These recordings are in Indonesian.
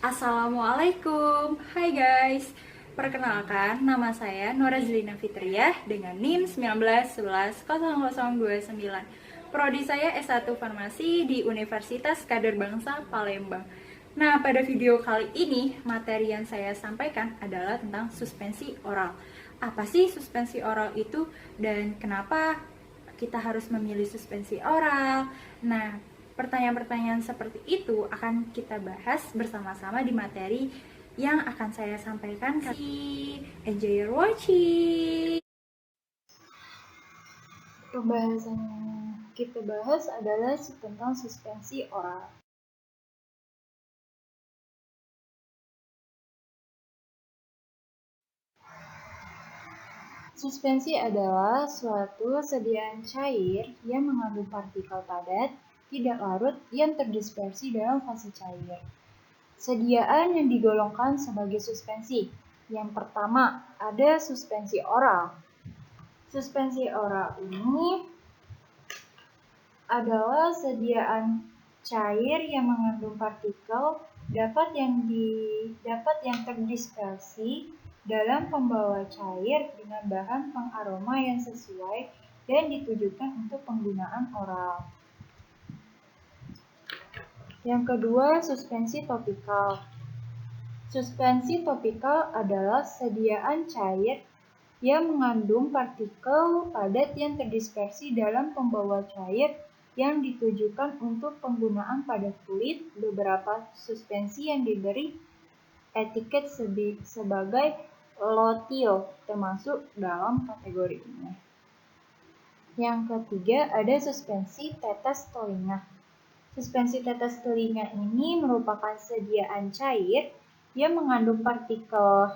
Assalamualaikum, hai guys. Perkenalkan, nama saya Nora Zelina Fitriah dengan NIM 19110029. Prodi saya S1 Farmasi di Universitas Kader Bangsa Palembang. Nah, pada video kali ini, materi yang saya sampaikan adalah tentang suspensi oral. Apa sih suspensi oral itu dan kenapa kita harus memilih suspensi oral? Nah, pertanyaan-pertanyaan seperti itu akan kita bahas bersama-sama di materi yang akan saya sampaikan. Enjoy your watching! Pembahasan yang kita bahas adalah tentang suspensi oral. Suspensi adalah suatu sediaan cair yang mengandung partikel padat, tidak larut, yang terdispersi dalam fase cair. Sediaan yang digolongkan sebagai suspensi. Yang pertama, ada suspensi oral. Suspensi oral ini adalah sediaan cair yang mengandung partikel dapat yang terdispersi dalam pembawa cair dengan bahan pengaroma yang sesuai dan ditujukan untuk penggunaan oral. Yang kedua, suspensi topikal. Suspensi topikal adalah sediaan cair yang mengandung partikel padat yang terdispersi dalam pembawa cair yang ditujukan untuk penggunaan pada kulit. Beberapa suspensi yang diberi etiket sebagai lotil termasuk dalam kategori ini. Yang ketiga, ada suspensi tetes telinga. Suspensi tetes telinga ini merupakan sediaan cair yang mengandung partikel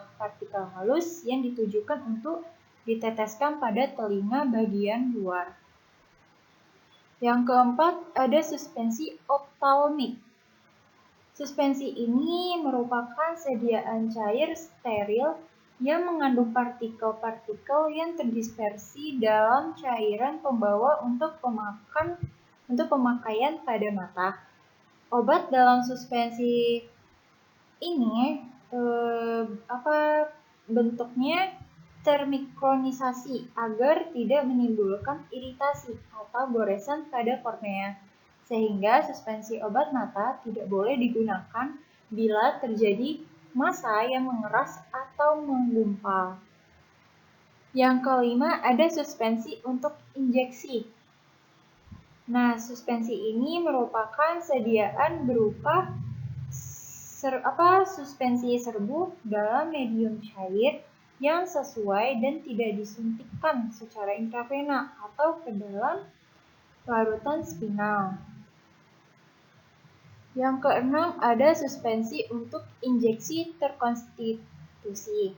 halus yang ditujukan untuk diteteskan pada telinga bagian luar. Yang keempat, ada suspensi optalmik. Suspensi ini merupakan sediaan cair steril yang mengandung partikel-partikel yang terdispersi dalam cairan pembawa untuk pemakaian pada mata. Obat dalam suspensi ini bentuknya termikronisasi agar tidak menimbulkan iritasi atau goresan pada kornea, sehingga suspensi obat mata tidak boleh digunakan bila terjadi massa yang mengeras atau menggumpal. Yang kelima, ada suspensi untuk injeksi. Nah, suspensi ini merupakan sediaan berupa suspensi serbu dalam medium cair yang sesuai dan tidak disuntikkan secara intravena atau ke dalam larutan spinal. Yang keenam, ada suspensi untuk injeksi terkonstitusi.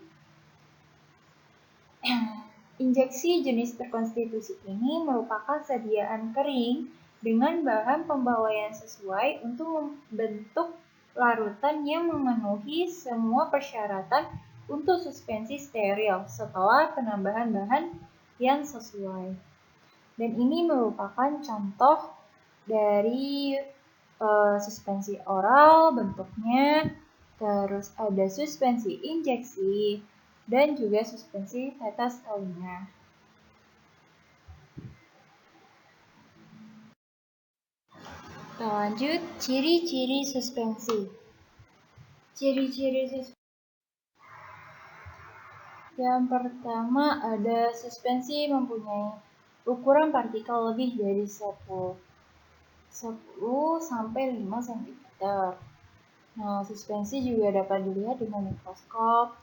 Injeksi jenis terkonstitusi ini merupakan sediaan kering dengan bahan pembawa yang sesuai untuk membentuk larutan yang memenuhi semua persyaratan untuk suspensi steril setelah penambahan bahan yang sesuai. Dan ini merupakan contoh dari suspensi oral bentuknya, terus ada suspensi injeksi, dan juga suspensi tetes telinga. Kita lanjut, ciri-ciri suspensi. Ciri-ciri suspensi. Yang pertama, ada suspensi mempunyai ukuran partikel lebih dari 10 sampai 5 cm. Nah, suspensi juga dapat dilihat dengan mikroskop.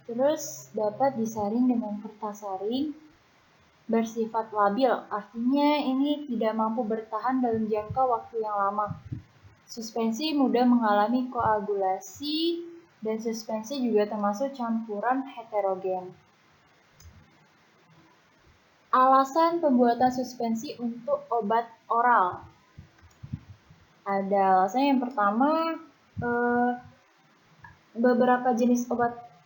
Terus dapat disaring dengan kertas saring, bersifat labil, artinya ini tidak mampu bertahan dalam jangka waktu yang lama. Suspensi mudah mengalami koagulasi, dan suspensi juga termasuk campuran heterogen. Alasan pembuatan suspensi untuk obat oral. Ada alasan yang pertama, beberapa jenis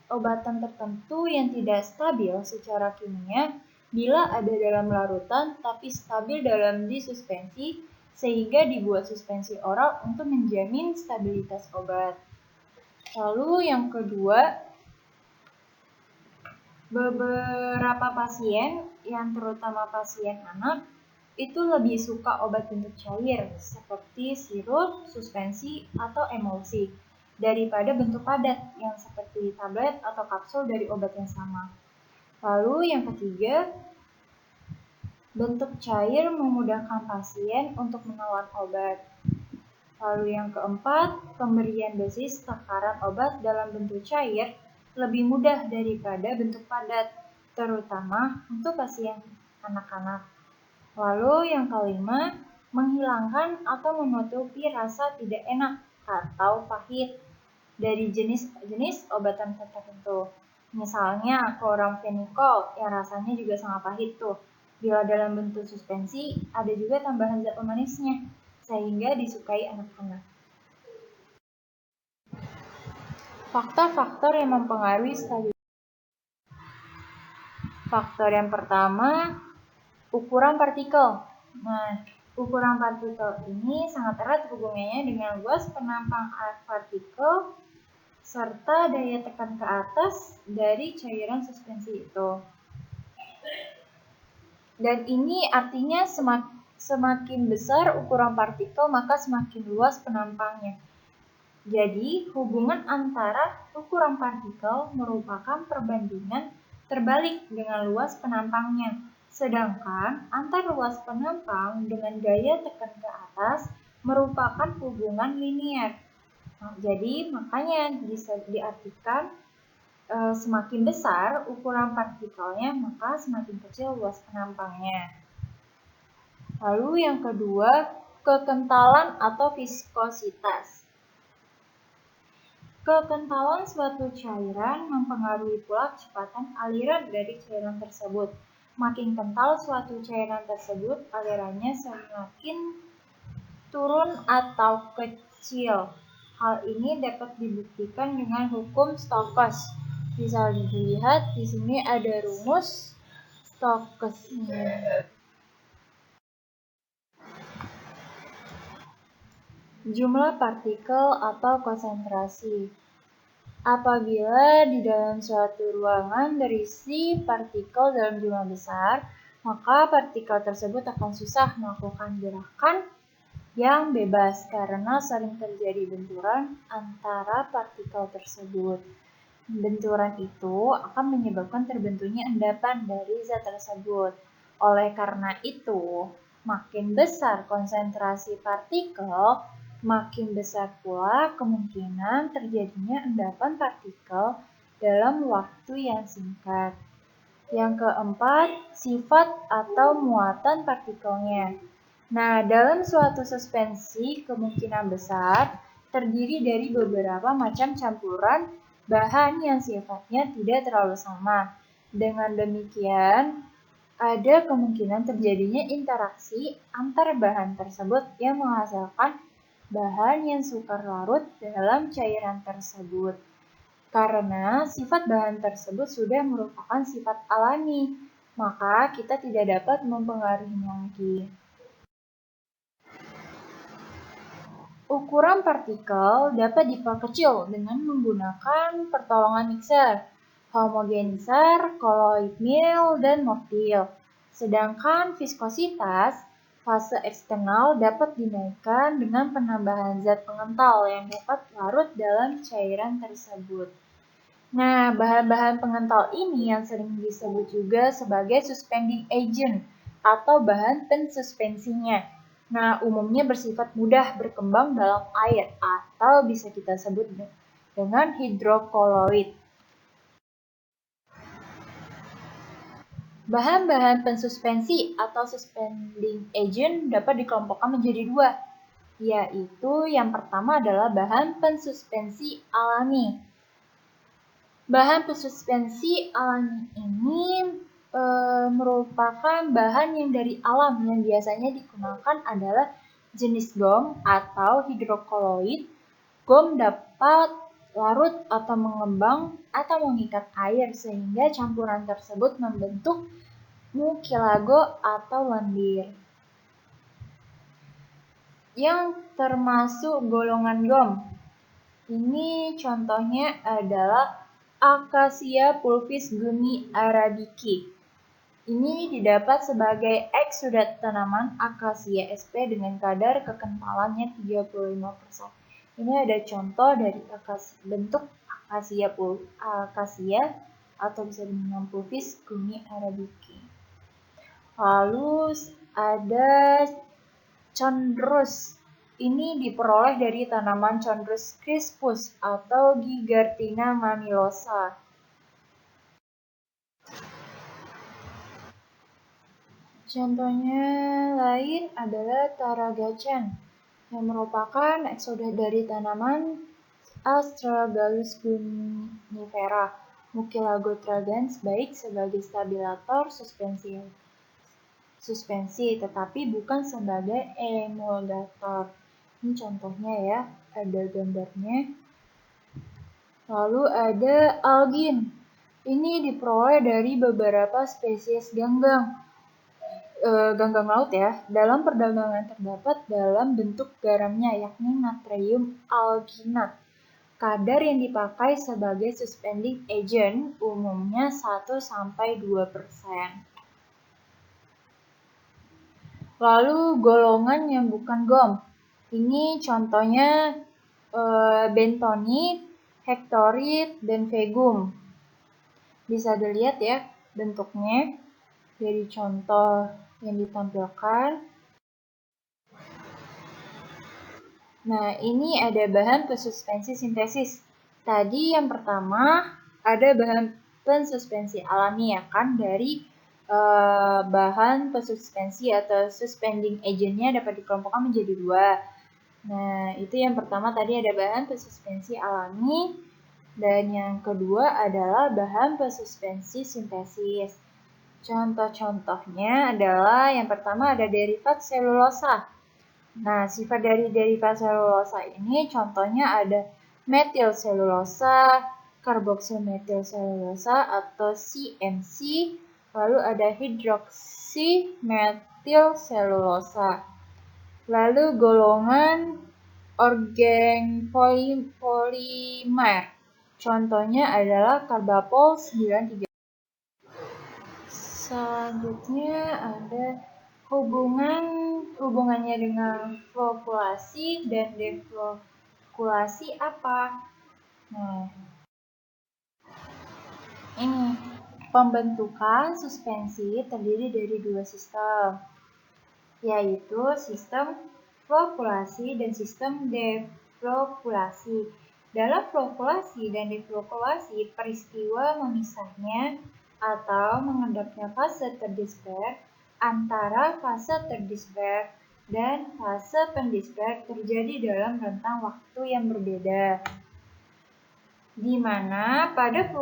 obatan tertentu yang tidak stabil secara kimia bila ada dalam larutan tapi stabil dalam disuspensi, sehingga dibuat suspensi oral untuk menjamin stabilitas obat. Lalu yang kedua, beberapa pasien, yang terutama pasien anak, itu lebih suka obat bentuk cair seperti sirup, suspensi, atau emulsi daripada bentuk padat yang seperti tablet atau kapsul dari obat yang sama. Lalu yang ketiga, bentuk cair memudahkan pasien untuk menelan obat. Lalu yang keempat, pemberian dosis takaran obat dalam bentuk cair lebih mudah daripada bentuk padat, terutama untuk pasien anak-anak. Lalu yang kelima, menghilangkan atau menutupi rasa tidak enak atau pahit dari jenis-jenis obatan tertentu. Misalnya chloramphenicol yang rasanya juga sangat pahit tuh. Bila dalam bentuk suspensi, ada juga tambahan zat pemanisnya, sehingga disukai anak-anak. Faktor-faktor yang mempengaruhi stabilitas. Faktor yang pertama, ukuran partikel. Nah, ukuran partikel ini sangat erat hubungannya dengan luas penampang partikel serta daya tekan ke atas dari cairan suspensi itu. Dan ini artinya semakin besar ukuran partikel, maka semakin luas penampangnya. Jadi, hubungan antara ukuran partikel merupakan perbandingan terbalik dengan luas penampangnya. Sedangkan antar luas penampang dengan daya tekan ke atas merupakan hubungan linear. Nah, jadi, makanya bisa diartikan semakin besar ukuran partikelnya, maka semakin kecil luas penampangnya. Lalu yang kedua, kekentalan atau viskositas. Kekentalan suatu cairan mempengaruhi pula kecepatan aliran dari cairan tersebut. Makin kental suatu cairan tersebut, alirannya semakin turun atau kecil. Hal ini dapat dibuktikan dengan hukum Stokes. Bisa dilihat di sini ada rumus Stokesnya. Jumlah partikel atau konsentrasi. Apabila di dalam suatu ruangan berisi partikel dalam jumlah besar, maka partikel tersebut akan susah melakukan gerakan yang bebas karena sering terjadi benturan antara partikel tersebut. Benturan itu akan menyebabkan terbentuknya endapan dari zat tersebut. Oleh karena itu, makin besar konsentrasi partikel, makin besar pula kemungkinan terjadinya endapan partikel dalam waktu yang singkat. Yang keempat, sifat atau muatan partikelnya. Nah, dalam suatu suspensi kemungkinan besar terdiri dari beberapa macam campuran bahan yang sifatnya tidak terlalu sama. Dengan demikian, ada kemungkinan terjadinya interaksi antar bahan tersebut yang menghasilkan bahan yang sukar larut dalam cairan tersebut. Karena sifat bahan tersebut sudah merupakan sifat alami, maka kita tidak dapat mempengaruhinya lagi. Ukuran partikel dapat diperkecil dengan menggunakan pertolongan mixer, homogenizer, colloid mill, dan motile. Sedangkan viskositas, fase eksternal dapat dinaikkan dengan penambahan zat pengental yang dapat larut dalam cairan tersebut. Nah, bahan-bahan pengental ini yang sering disebut juga sebagai suspending agent atau bahan pensuspensinya. Nah, umumnya bersifat mudah berkembang dalam air atau bisa kita sebut dengan hidrokoloid. Bahan-bahan pensuspensi atau suspending agent dapat dikelompokkan menjadi dua, yaitu yang pertama adalah bahan pensuspensi alami. Bahan pensuspensi alami ini merupakan bahan yang dari alam yang biasanya digunakan adalah jenis gom atau hidrokoloid. Gom dapat larut atau mengembang atau mengikat air sehingga campuran tersebut membentuk mukilago atau lendir. Yang termasuk golongan gom. Ini contohnya adalah Acacia pulvis gummi arabici. Ini didapat sebagai eksudat tanaman Acacia sp dengan kadar kekentalannya 35%. Ini ada contoh dari bentuk Acacia atau bisa dibilang pulvis gummi arabici. Lalu ada Chondrus. Ini diperoleh dari tanaman Chondrus crispus atau Gigartina manilosa. Contohnya lain adalah Taragacan, yang merupakan eksodat dari tanaman Astragalus gunifera. Mucilagotragans baik sebagai stabilator suspensi, tetapi bukan sebagai emulgator. Ini contohnya ya, ada gambarnya. Lalu ada algin. Ini diperoleh dari beberapa spesies ganggang laut ya. Dalam perdagangan terdapat dalam bentuk garamnya, yakni natrium alginat. Kadar yang dipakai sebagai suspending agent umumnya 1-2%. Lalu golongan yang bukan gom. Ini contohnya bentonit, hectorit, dan vegum. Bisa dilihat ya bentuknya dari contoh yang ditampilkan. Nah, ini ada bahan pensuspensi sintesis. Tadi yang pertama ada bahan pensuspensi alami ya kan, dari bahan pensuspensi atau suspending agentnya dapat dikelompokkan menjadi 2. Nah, itu yang pertama tadi ada bahan pensuspensi alami, dan yang kedua adalah bahan pensuspensi sintesis. Contoh-contohnya adalah yang pertama ada derivat selulosa. Nah, sifat dari derivat selulosa ini contohnya ada metil selulosa, karboksil metil selulosa atau CMC, lalu ada hidroksi metil selulosa. Lalu golongan organopolimer. Contohnya adalah karbapol 93. Selanjutnya ada hubungannya dengan flokulasi dan deflokulasi apa? Nah, ini pembentukan suspensi terdiri dari 2 sistem, yaitu sistem flokulasi dan sistem deflokulasi. Dalam flokulasi dan deflokulasi, peristiwa memisahnya atau mengendapnya fase terdisper antara fase terdisper dan fase pendisper terjadi dalam rentang waktu yang berbeda, di mana pada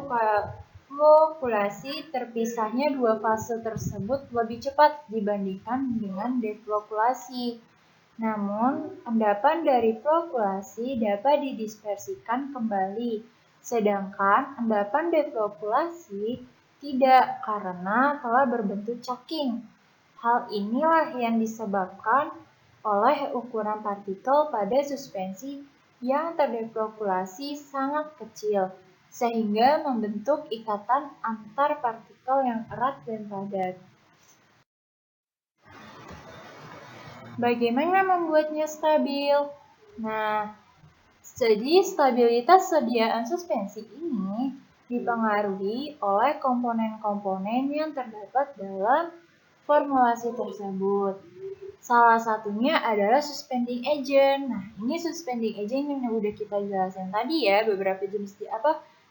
flokulasi terpisahnya 2 fase tersebut lebih cepat dibandingkan dengan deflokulasi. Namun, endapan dari flokulasi dapat didispersikan kembali, sedangkan endapan deflokulasi tidak karena telah berbentuk caking. Hal inilah yang disebabkan oleh ukuran partikel pada suspensi yang terdeflokulasi sangat kecil, sehingga membentuk ikatan antar partikel yang erat dan padat. Bagaimana membuatnya stabil? Nah, jadi stabilitas sediaan suspensi ini dipengaruhi oleh komponen-komponen yang terdapat dalam formulasi tersebut. Salah satunya adalah suspending agent. Nah, ini suspending agent yang udah kita jelasin tadi ya,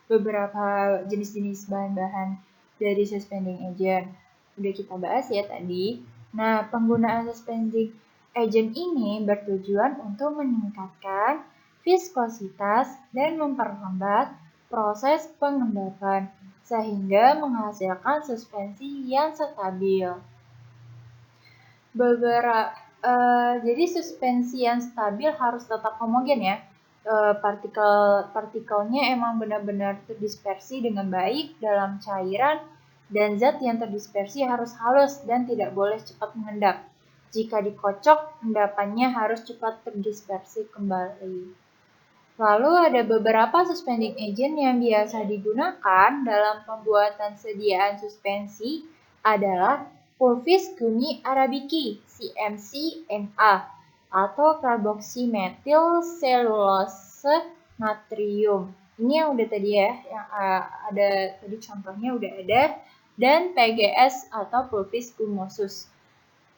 beberapa jenis-jenis bahan-bahan dari suspending agent. Udah kita bahas ya tadi. Nah, penggunaan suspending agent ini bertujuan untuk meningkatkan viskositas dan memperlambat proses pengendapan sehingga menghasilkan suspensi yang stabil. Jadi suspensi yang stabil harus tetap homogen ya. Partikelnya emang benar-benar terdispersi dengan baik dalam cairan, dan zat yang terdispersi harus halus dan tidak boleh cepat mengendap. Jika dikocok, endapannya harus cepat terdispersi kembali. Lalu ada beberapa suspending agent yang biasa digunakan dalam pembuatan sediaan suspensi adalah pulvis gumi arabiki (CMC-MA) atau karboksimetil selulose natrium. Ini yang udah tadi ya, yang ada tadi contohnya udah ada, dan PGS atau pulvis gumosus.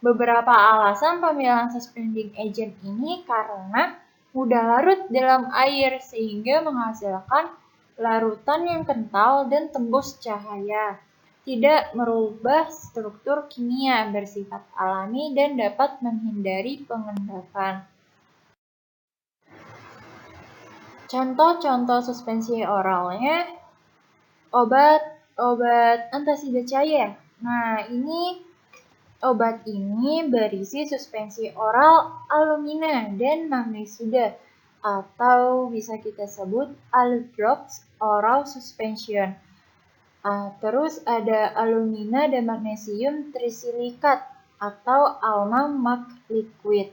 Beberapa alasan pemilihan suspending agent ini karena mudah larut dalam air sehingga menghasilkan larutan yang kental dan tembus cahaya, tidak merubah struktur kimia, bersifat alami dan dapat menghindari pengendapan. Contoh-contoh suspensi oralnya, obat antasida cair. Nah, obat ini berisi suspensi oral alumina dan magnesia atau bisa kita sebut Aludrops oral suspension. Terus ada alumina dan magnesium trisilikat atau Alma Mag Liquid.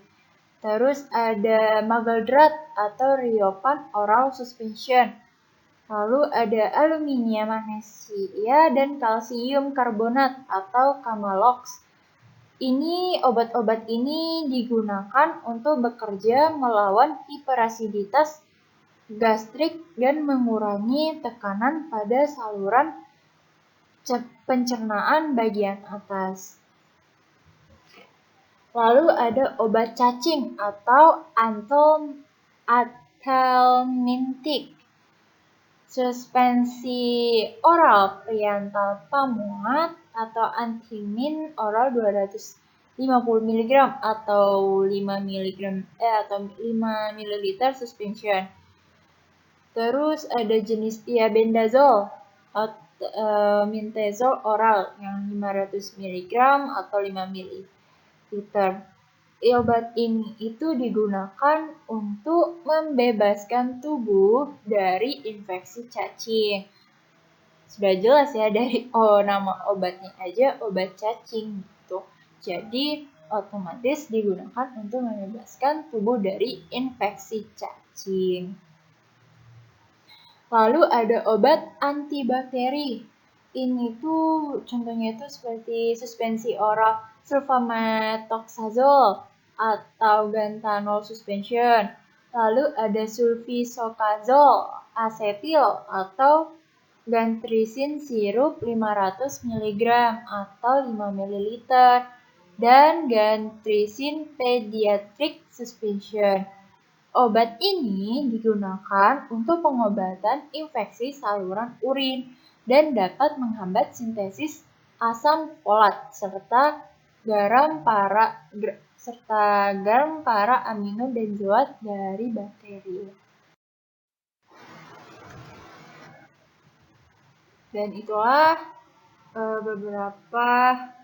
Terus ada Mageldrat atau Riopan oral suspension. Lalu ada aluminium magnesia dan kalsium karbonat atau Camalox. Obat-obat ini digunakan untuk bekerja melawan hiperasiditas gastrik dan mengurangi tekanan pada saluran pencernaan bagian atas. Lalu ada obat cacing atau anthelmintic. Suspensi oral Priantal pamuat atau antimin oral 250 mg atau 5 ml suspension. Terus ada jenis tiabendazole atau mintazol oral yang 500 mg atau 5 ml. Obat ini itu digunakan untuk membebaskan tubuh dari infeksi cacing. Sudah jelas ya dari nama obatnya aja obat cacing gitu. Jadi otomatis digunakan untuk membebaskan tubuh dari infeksi cacing. Lalu ada obat antibakteri. Ini tuh contohnya itu seperti suspensi oral sulfamethoxazole atau gantanol suspension. Lalu ada sulfisocazole asetil atau gantrisin sirup 500 mg atau 5 ml dan gantrisin pediatric suspension. Obat ini digunakan untuk pengobatan infeksi saluran urin dan dapat menghambat sintesis asam folat serta garam para amino benzoat dari bakteri. Dan itulah beberapa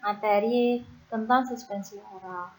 materi tentang suspensi oral.